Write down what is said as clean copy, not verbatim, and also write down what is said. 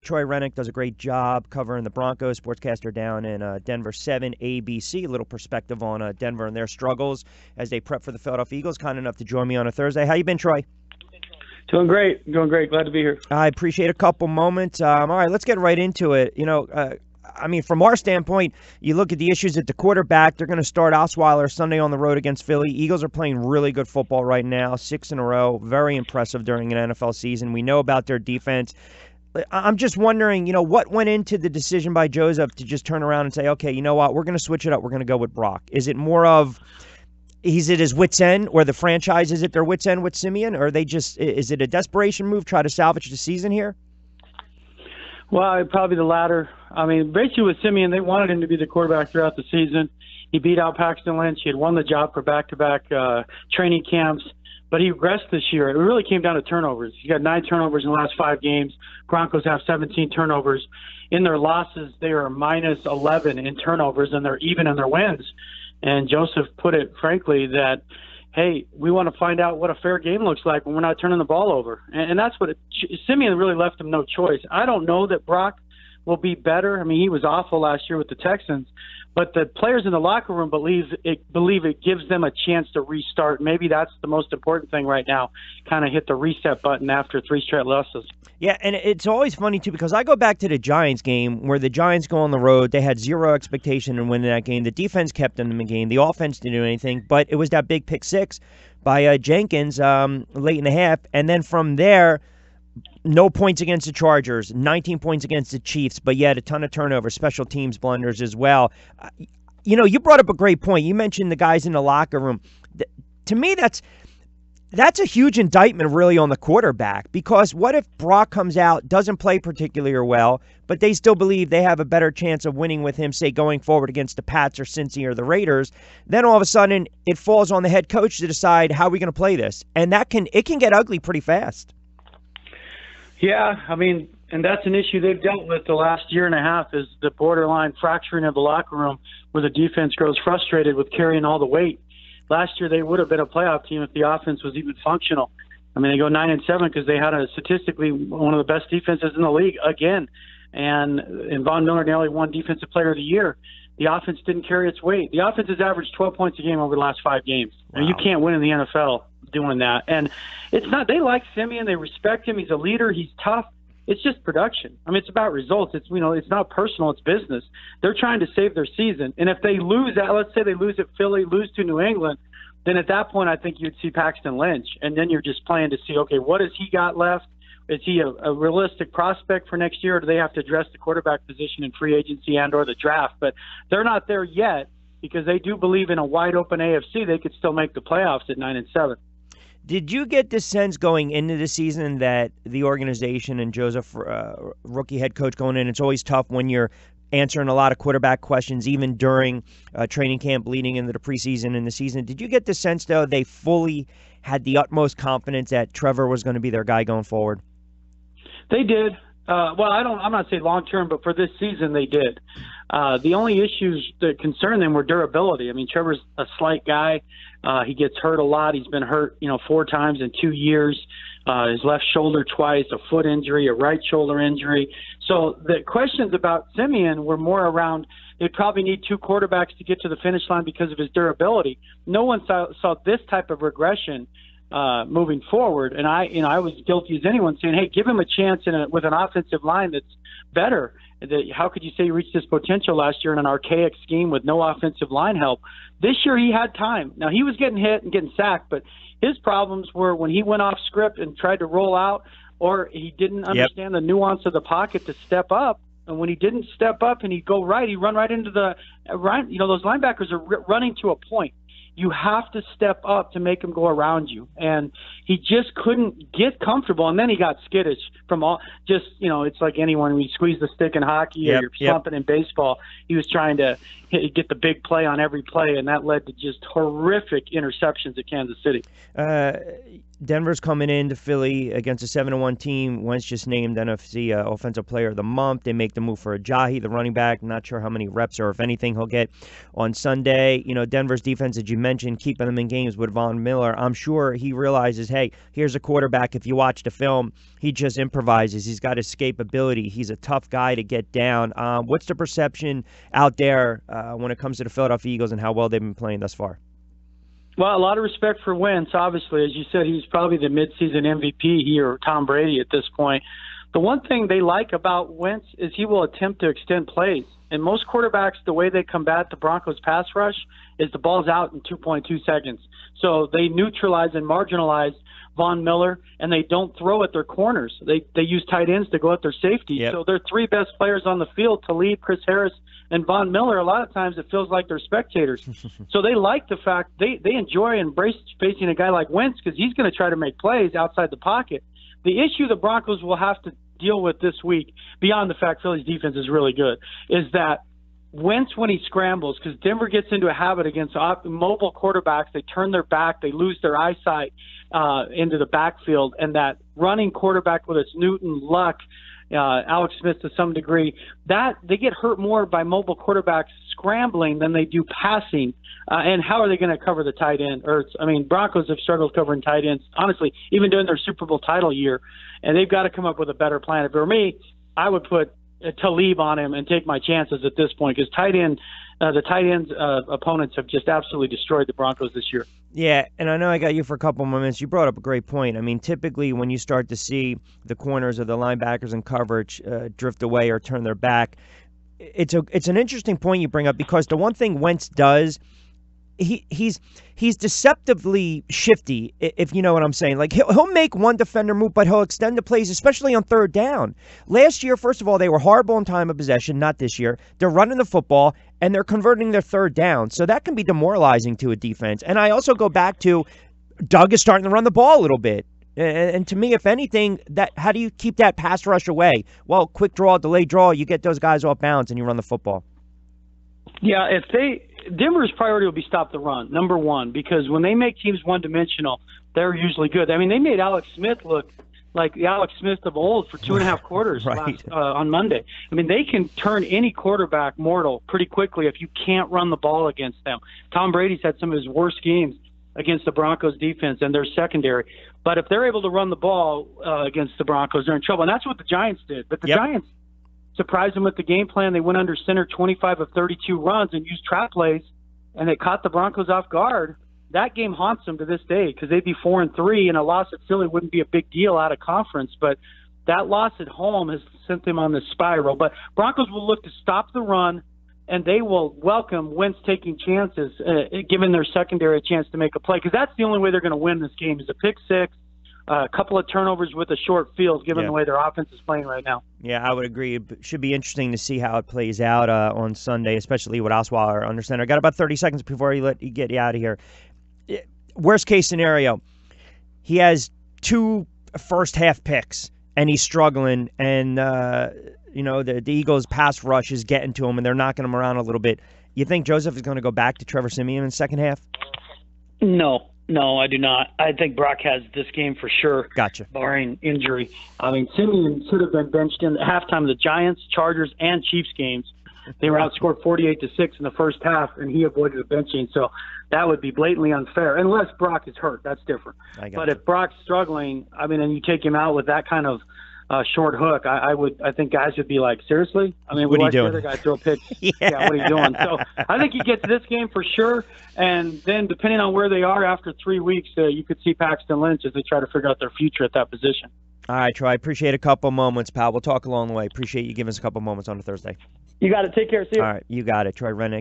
Troy Rennick does a great job covering the Broncos, sportscaster down in Denver 7 ABC. A little perspective on Denver and their struggles as they prep for the Philadelphia Eagles. Kind enough to join me on a Thursday. How you been, Troy? Doing great. Glad to be here. I appreciate a couple moments. All right, let's get right into it. From our standpoint, you look at the issues at the quarterback. They're going to start Osweiler Sunday on the road against Philly. Eagles are playing really good football right now, 6 in a row. Very impressive during an NFL season. We know about their defense. I'm just wondering, what went into the decision by Joseph to just turn around and say, okay, you know what, we're going to switch it up. We're going to go with Brock. Is it more of, is it his wit's end, or the franchise is at their wit's end with Simeon, or is it a desperation move, try to salvage the season here? Well, probably the latter. Basically with Simeon, they wanted him to be the quarterback throughout the season. He beat out Paxton Lynch. He had won the job for back-to-back training camps, but he regressed this year. It really came down to turnovers. He got 9 turnovers in the last 5 games. Broncos have 17 turnovers. In their losses, they are minus 11 in turnovers, and they're even in their wins. And Joseph put it frankly that, hey, we want to find out what a fair game looks like when we're not turning the ball over. And that's what Simeon really left him no choice. I don't know that Brock will be better. He was awful last year with the Texans. But the players in the locker room believe it gives them a chance to restart. Maybe that's the most important thing right now, kind of hit the reset button after 3 straight losses. Yeah, and it's always funny, too, because I go back to the Giants game where the Giants go on the road. They had 0 expectation in winning that game. The defense kept them in the game. The offense didn't do anything, but it was that big pick 6 by Jenkins late in the half. And then from there, no points against the Chargers, 19 points against the Chiefs, but yet a ton of turnovers, special teams blunders as well. You brought up a great point. You mentioned the guys in the locker room. To me, that's a huge indictment really on the quarterback, because what if Brock comes out, doesn't play particularly well, but they still believe they have a better chance of winning with him, say, going forward against the Pats or Cincy or the Raiders. Then all of a sudden it falls on the head coach to decide how are we going to play this. And it can get ugly pretty fast. Yeah, and that's an issue they've dealt with the last year and a half, is the borderline fracturing of the locker room where the defense grows frustrated with carrying all the weight. Last year they would have been a playoff team if the offense was even functional. They go 9-7 because they had statistically one of the best defenses in the league again. And Von Miller nearly won Defensive Player of the Year. The offense didn't carry its weight. The offense has averaged 12 points a game over the last 5 games. Wow. And you can't win in the NFL doing that. And it's not, they like Simeon, they respect him, he's a leader, he's tough. It's just production. It's about results. It's it's not personal, it's business. They're trying to save their season. And if they lose let's say they lose at Philly, lose to New England, then at that point I think you'd see Paxton Lynch. And then you're just playing to see, okay, what has he got left? Is he a realistic prospect for next year, or do they have to address the quarterback position in free agency and or the draft? But they're not there yet, because they do believe in a wide open AFC they could still make the playoffs at 9-7. Did you get the sense going into the season that the organization and Joseph, rookie head coach going in, it's always tough when you're answering a lot of quarterback questions, even during training camp leading into the preseason and the season. Did you get the sense, though, they fully had the utmost confidence that Trevor was going to be their guy going forward? They did. I'm not saying long term, but for this season they did. The only issues that concern them were durability. Trevor's a slight guy. He gets hurt a lot. He's been hurt, 4 times in 2 years. His left shoulder twice, a foot injury, a right shoulder injury. So the questions about Simeon were more around they'd probably need 2 quarterbacks to get to the finish line because of his durability. No one saw this type of regression moving forward. And I was guilty as anyone saying, hey, give him a chance with an offensive line that's better. How could you say he reached his potential last year in an archaic scheme with no offensive line help? This year he had time. Now, he was getting hit and getting sacked, but his problems were when he went off script and tried to roll out, or he didn't understand the nuance of the pocket to step up. And when he didn't step up and he'd go right, he'd run right into the right. Those linebackers are running to a point. You have to step up to make him go around you. And he just couldn't get comfortable. And then he got skittish from it's like anyone, when you squeeze the stick in hockey or you're slumping in baseball, he was trying to get the big play on every play, and that led to just horrific interceptions at Kansas City. Denver's coming into Philly against a 7-1 team. Wentz just named NFC Offensive Player of the Month. They make the move for Ajayi, the running back. Not sure how many reps or if anything he'll get on Sunday. Denver's defense, as you mentioned, keeping them in games with Von Miller. I'm sure he realizes, hey, here's a quarterback. If you watch the film, he just improvises. He's got escapability. He's a tough guy to get down. What's the perception out there when it comes to the Philadelphia Eagles and how well they've been playing thus far? Well, a lot of respect for Wentz. Obviously, as you said, he's probably the midseason MVP here, or Tom Brady at this point. The one thing they like about Wentz is he will attempt to extend plays. And most quarterbacks, the way they combat the Broncos pass rush is the ball's out in 2.2 seconds. So they neutralize and marginalize Von Miller, and they don't throw at their corners. They use tight ends to go at their safety. Yep. So their three best players on the field, Talib, Chris Harris, and Von Miller, a lot of times it feels like they're spectators. So they like the fact they enjoy and embrace facing a guy like Wentz because he's going to try to make plays outside the pocket. The issue the Broncos will have to deal with this week, beyond the fact Philly's defense is really good, is that Wentz, when he scrambles, because Denver gets into a habit against mobile quarterbacks, they turn their back, they lose their eyesight into the backfield, and that running quarterback with its Newton, Luck, Alex Smith to some degree, that they get hurt more by mobile quarterbacks scrambling than they do passing. And how are they going to cover the tight end? Broncos have struggled covering tight ends, honestly, even during their Super Bowl title year, and they've got to come up with a better plan. If it were me, I would put Talib on him and take my chances at this point because the tight ends opponents have just absolutely destroyed the Broncos this year. Yeah, and I know I got you for a couple more minutes. You brought up a great point. I mean, typically when you start to see the corners or the linebackers in coverage drift away or turn their back, it's an interesting point you bring up because the one thing Wentz does, he's deceptively shifty, if you know what I'm saying. Like he'll make one defender move, but he'll extend the plays, especially on third down. Last year, first of all, they were horrible in time of possession. Not this year. They're running the football and they're converting their third down, so that can be demoralizing to a defense. And I also go back to Doug is starting to run the ball a little bit. And to me, if anything, how do you keep that pass rush away? Well, quick draw, delayed draw, you get those guys off balance and you run the football. Yeah, Denver's priority will be stop the run, number one, because when they make teams one-dimensional, they're usually good. I mean, they made Alex Smith look like the Alex Smith of old for 2.5 quarters right. On Monday. I mean, they can turn any quarterback mortal pretty quickly if you can't run the ball against them. Tom Brady's had some of his worst games against the Broncos defense and their secondary. But if they're able to run the ball against the Broncos, they're in trouble. And that's what the Giants did. But the Giants surprised them with the game plan. They went under center 25 of 32 runs and used trap plays, and they caught the Broncos off guard. That game haunts them to this day because they'd be 4-3, and a loss at Philly wouldn't be a big deal out of conference. But that loss at home has sent them on this spiral. But Broncos will look to stop the run, and they will welcome Wentz taking chances, giving their secondary a chance to make a play, because that's the only way they're going to win this game is a pick six, a couple of turnovers with a short field, given the way their offense is playing right now. Yeah, I would agree. It should be interesting to see how it plays out on Sunday, especially with Osweiler under center. I got about 30 seconds before you get you out of here. Worst case scenario, he has 2 first-half picks, and he's struggling, and the Eagles' pass rush is getting to him, and they're knocking him around a little bit. You think Joseph is going to go back to Trevor Siemian in the second half? No, I do not. I think Brock has this game for sure. Gotcha. Barring injury. I mean, Siemian should have been benched in the halftime of the Giants, Chargers, and Chiefs games. They were outscored 48-6 in the first half, and he avoided a benching. So that would be blatantly unfair, unless Brock is hurt. That's different. But if Brock's struggling, and you take him out with that kind of short hook, I think guys would be like, seriously? I mean, what are you doing? The other guy throw picks. Yeah, what are you doing? So I think he gets this game for sure. And then depending on where they are after 3 weeks, you could see Paxton Lynch as they try to figure out their future at that position. All right, Troy. I appreciate a couple moments, pal. We'll talk along the way. Appreciate you giving us a couple moments on a Thursday. You got it. Take care. See you. All right, you got it. Troy Renck.